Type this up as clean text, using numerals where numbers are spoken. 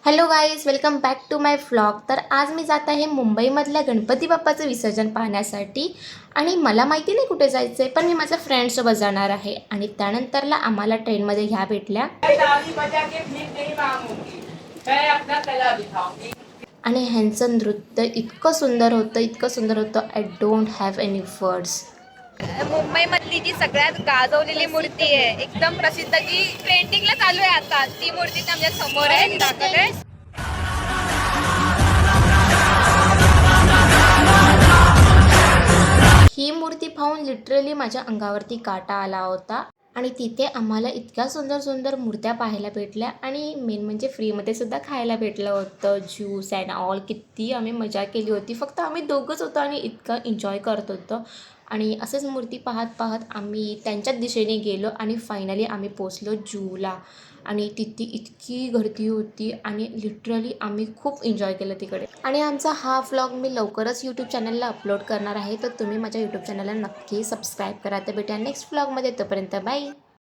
Hello guys, welcome back to my vlog. तर आज मी जात आहे मुंबईमधल्या गणपती बाप्पाचं विसर्जन पाहण्यासाठी. आणि मला माहिती नाही कुठे जायचं आहे, पण मी माझ्या फ्रेंड्ससोबत जाणार आहे. आणि त्यानंतरला आम्हाला ट्रेनमध्ये ह्या भेटल्या आणि ह्यांचं नृत्य इतकं सुंदर होतं, इतकं सुंदर होतं. I don't have any words. मुंबईमधली जी सगळ्यात गाजवलेली मूर्ती आहे, एकदम प्रसिद्ध, जी ट्रेंडिंगला चालू आहे आता, ती मूर्ती आमच्या समोर आहे. ती दाखवते. ही मूर्ती पाहून लिटरली माझ्या अंगावरती काटा आला होता. आणि तिथे आम्हाला इतक्या सुंदर सुंदर मूर्त्या पाहायला भेटल्या आणि मेन म्हणजे फ्रीमध्ये सुद्धा खायला भेटलं होतं. Juice and all. किती आम्ही मजा केली होती. फक्त आम्ही दोघंच होतो आणि इतकं एन्जॉय करत होतो. आणि असेच मूर्ती पाहत पाहत आम्ही त्यांच्याच दिशेने गेलो आणि फायनली आम्ही पोचलो जूला. आणि तिथे इतकी गर्दी होती आणि लिटरली आम्ही खूप एन्जॉय केलं तिकडे. आणि आमचा हा व्लॉग मी लवकरच यूट्यूब चॅनलला अपलोड करणार आहे, तर तुम्ही माझ्या यूट्यूब चॅनलला नक्की सबस्क्राईब करा. तर भेटूया नेक्स्ट व्लॉगमध्ये. तोपर्यंत बाय.